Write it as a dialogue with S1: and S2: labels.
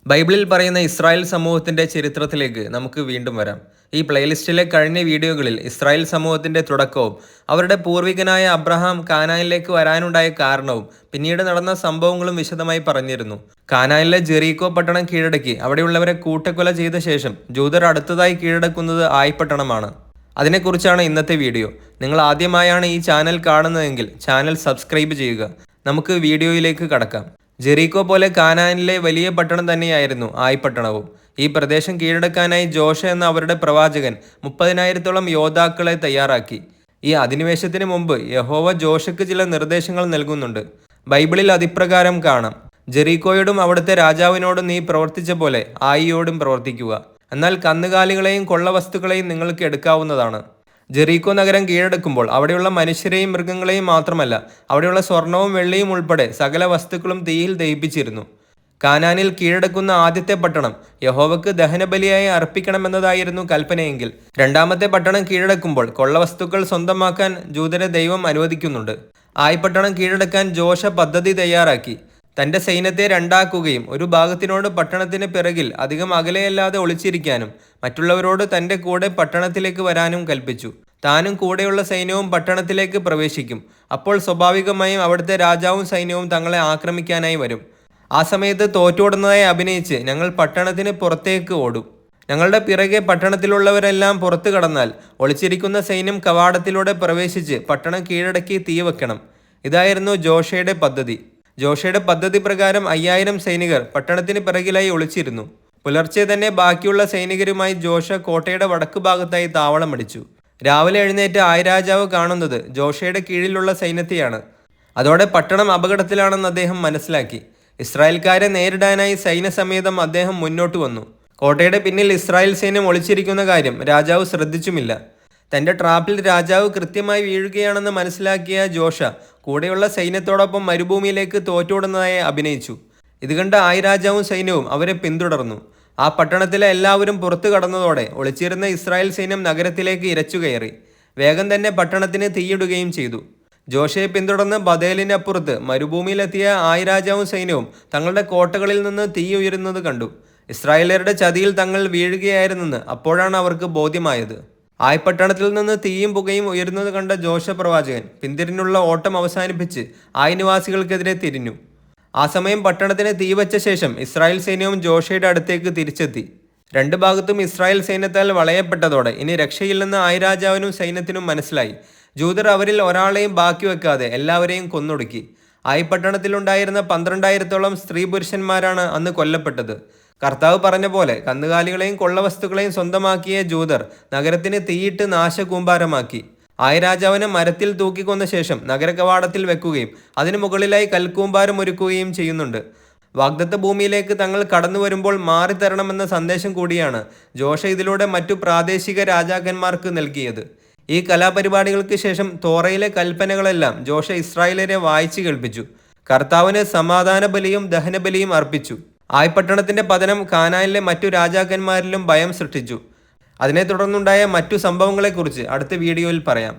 S1: ബൈബിളിൽ പറയുന്ന ഇസ്രായേൽ സമൂഹത്തിന്റെ ചരിത്രത്തിലേക്ക് നമുക്ക് വീണ്ടും വരാം. ഈ പ്ലേലിസ്റ്റിലെ കഴിഞ്ഞ വീഡിയോകളിൽ ഇസ്രായേൽ സമൂഹത്തിന്റെ തുടക്കവും അവരുടെ പൂർവികനായ അബ്രഹാം കാനാനിലേക്ക് വരാനുണ്ടായ കാരണവും പിന്നീട് നടന്ന സംഭവങ്ങളും വിശദമായി പറഞ്ഞിരുന്നു. കാനാനിലെ ജെറീക്കോ പട്ടണം കീഴടക്കി അവിടെയുള്ളവരെ കൂട്ടക്കൊല ചെയ്ത ശേഷം ജൂതർ അടുത്തതായി കീഴടക്കുന്നത് ആയി പട്ടണമാണ്. അതിനെക്കുറിച്ചാണ് ഇന്നത്തെ വീഡിയോ. നിങ്ങൾ ആദ്യമായാണ് ഈ ചാനൽ കാണുന്നതെങ്കിൽ ചാനൽ സബ്സ്ക്രൈബ് ചെയ്യുക. നമുക്ക് വീഡിയോയിലേക്ക് കടക്കാം. ജെറീക്കോ പോലെ കാനാനിലെ വലിയ പട്ടണം തന്നെയായിരുന്നു ആയി പട്ടണവും. ഈ പ്രദേശം കീഴടക്കാനായി ജോഷ എന്ന അവരുടെ പ്രവാചകൻ 30,000-ഓളം യോദ്ധാക്കളെ തയ്യാറാക്കി. ഈ അധിനിവേശത്തിന് മുമ്പ് യഹോവ ജോഷയ്ക്ക് ചില നിർദ്ദേശങ്ങൾ നൽകുന്നുണ്ട്. ബൈബിളിൽ അതിപ്രകാരം കാണാം: ജെറീക്കോയോടും അവിടുത്തെ രാജാവിനോടും നീ പ്രവർത്തിച്ച പോലെ ആയിയോടും പ്രവർത്തിക്കുക, എന്നാൽ കന്നുകാലികളെയും കൊള്ളവസ്തുക്കളെയും നിങ്ങൾക്ക് എടുക്കാവുന്നതാണ്. ജെറീക്കോ നഗരം കീഴടക്കുമ്പോൾ അവിടെയുള്ള മനുഷ്യരെയും മൃഗങ്ങളെയും മാത്രമല്ല, അവിടെയുള്ള സ്വർണവും വെള്ളിയും ഉൾപ്പെടെ സകല വസ്തുക്കളും തീയിൽ ദഹിപ്പിച്ചിരുന്നു. കാനാനിൽ കീഴടക്കുന്ന ആദ്യത്തെ പട്ടണം യഹോവക്ക് ദഹനബലിയായി അർപ്പിക്കണമെന്നതായിരുന്നു കൽപ്പനയെങ്കിൽ, രണ്ടാമത്തെ പട്ടണം കീഴടക്കുമ്പോൾ കൊള്ളവസ്തുക്കൾ സ്വന്തമാക്കാൻ ജൂതരെ ദൈവം അനുവദിക്കുന്നുണ്ട്. ആയി പട്ടണം കീഴടക്കാൻ ജോഷ പദ്ധതി തയ്യാറാക്കി. തന്റെ സൈന്യത്തെ രണ്ടാക്കുകയും ഒരു ഭാഗത്തിനോട് പട്ടണത്തിന് പിറകിൽ അധികം അകലെയല്ലാതെ ഒളിച്ചിരിക്കാനും മറ്റുള്ളവരോട് തന്റെ കൂടെ പട്ടണത്തിലേക്ക് വരാനും കൽപ്പിച്ചു. താനും കൂടെയുള്ള സൈന്യവും പട്ടണത്തിലേക്ക് പ്രവേശിക്കും. അപ്പോൾ സ്വാഭാവികമായും അവിടുത്തെ രാജാവും സൈന്യവും തങ്ങളെ ആക്രമിക്കാനായി വരും. ആ സമയത്ത് തോറ്റോടുന്നതായി അഭിനയിച്ച് ഞങ്ങൾ പട്ടണത്തിന് പുറത്തേക്ക് ഓടും. ഞങ്ങളുടെ പിറകെ പട്ടണത്തിലുള്ളവരെല്ലാം പുറത്തു കടന്നാൽ ഒളിച്ചിരിക്കുന്ന സൈന്യം കവാടത്തിലൂടെ പ്രവേശിച്ച് പട്ടണം കീഴടക്കി തീ വെക്കണം. ഇതായിരുന്നു ജോഷയുടെ പദ്ധതി. ജോഷയുടെ പദ്ധതി പ്രകാരം 5000 സൈനികർ പട്ടണത്തിന് പിറകിലായി ഒളിച്ചിരുന്നു. പുലർച്ചെ തന്നെ ബാക്കിയുള്ള സൈനികരുമായി ജോഷ കോട്ടയുടെ വടക്കു ഭാഗത്തായി താവളമടിച്ചു. രാവിലെ എഴുന്നേറ്റ് ആയിരാജാവ് കാണുന്നത് ജോഷയുടെ കീഴിലുള്ള സൈന്യത്തെയാണ്. അതോടെ പട്ടണം അപകടത്തിലാണെന്ന് അദ്ദേഹം മനസ്സിലാക്കി. ഇസ്രായേൽക്കാരെ നേരിടാനായി സൈന്യസമേതം അദ്ദേഹം മുന്നോട്ട് വന്നു. കോട്ടയുടെ പിന്നിൽ ഇസ്രായേൽ സൈന്യം ഒളിച്ചിരിക്കുന്ന കാര്യം രാജാവ് ശ്രദ്ധിച്ചുമില്ല. തന്റെ ട്രാപ്പിൽ രാജാവ് കൃത്യമായി വീഴുകയാണെന്ന് മനസ്സിലാക്കിയ ജോഷ കൂടെയുള്ള സൈന്യത്തോടൊപ്പം മരുഭൂമിയിലേക്ക് തോറ്റോടുന്നതായി അഭിനയിച്ചു. ഇത് കണ്ട ആയിരാജാവും സൈന്യവും അവരെ പിന്തുടർന്നു. ആ പട്ടണത്തിലെ എല്ലാവരും പുറത്തു കടന്നതോടെ ഒളിച്ചിരുന്ന ഇസ്രായേൽ സൈന്യം നഗരത്തിലേക്ക് ഇരച്ചു കയറി. വേഗം തന്നെ പട്ടണത്തിന് തീയിടുകയും ചെയ്തു. ജോഷയെ പിന്തുടർന്ന് ബദേലിനപ്പുറത്ത് മരുഭൂമിയിലെത്തിയ ആയിരാജാവും സൈന്യവും തങ്ങളുടെ കോട്ടകളിൽ നിന്ന് തീ ഉയരുന്നത് കണ്ടു. ഇസ്രായേലരുടെ ചതിയിൽ തങ്ങൾ വീഴുകയായിരുന്നെന്ന് അപ്പോഴാണ് അവർക്ക് ബോധ്യമായത്. ആയി പട്ടണത്തിൽ നിന്ന് തീയും പുകയും ഉയരുന്നത് കണ്ട ജോഷ പ്രവാചകൻ പിന്തിരിഞ്ഞുള്ള ഓട്ടം അവസാനിപ്പിച്ച് ആയി നിവാസികൾക്കെതിരെ തിരിഞ്ഞു. ആ സമയം പട്ടണത്തിന് തീവച്ച ശേഷം ഇസ്രായേൽ സൈന്യവും ജോഷയുടെ അടുത്തേക്ക് തിരിച്ചെത്തി. രണ്ടു ഭാഗത്തും ഇസ്രായേൽ സൈന്യത്താൽ വളയപ്പെട്ടതോടെ ഇനി രക്ഷയില്ലെന്ന് ആയിരാജാവിനും സൈന്യത്തിനും മനസ്സിലായി. ജൂതർ അവരിൽ ഒരാളെയും ബാക്കി വെക്കാതെ എല്ലാവരെയും കൊന്നൊടുക്കി. ആയി പട്ടണത്തിലുണ്ടായിരുന്ന 12,000-ഓളം സ്ത്രീ പുരുഷന്മാരാണ് അന്ന് കൊല്ലപ്പെട്ടത്. കർത്താവ് പറഞ്ഞ പോലെ കന്നുകാലികളെയും കൊള്ളവസ്തുക്കളെയും സ്വന്തമാക്കിയ ജൂതർ നഗരത്തിന് തീയിട്ട് നാശകൂമ്പാരമാക്കി. ആയിരാജാവിനെ മരത്തിൽ തൂക്കിക്കൊന്ന ശേഷം നഗരകവാടത്തിൽ വെക്കുകയും അതിനു മുകളിലായി കൽക്കൂമ്പാരം ഒരുക്കുകയും ചെയ്യുന്നുണ്ട്. വാഗ്ദത്ത ഭൂമിയിലേക്ക് തങ്ങൾ കടന്നു വരുമ്പോൾ മാറിത്തരണമെന്ന സന്ദേശം കൂടിയാണ് ജോഷ ഇതിലൂടെ മറ്റു പ്രാദേശിക രാജാക്കന്മാർക്ക് നൽകിയത്. ഈ കലാപരിപാടികൾക്ക് ശേഷം തോറയിലെ കൽപ്പനകളെല്ലാം ജോഷ ഇസ്രായേലരെ വായിച്ചു കേൾപ്പിച്ചു. കർത്താവിന് സമാധാന ബലിയും ദഹനബലിയും അർപ്പിച്ചു. ആയി പട്ടണത്തിന്റെ പതനം കാനാനിലെ മറ്റു രാജാക്കന്മാരിലും ഭയം സൃഷ്ടിച്ചു. അതിനെ തുടർന്നുണ്ടായ മറ്റു സംഭവങ്ങളെക്കുറിച്ച് അടുത്ത വീഡിയോയിൽ പറയാം.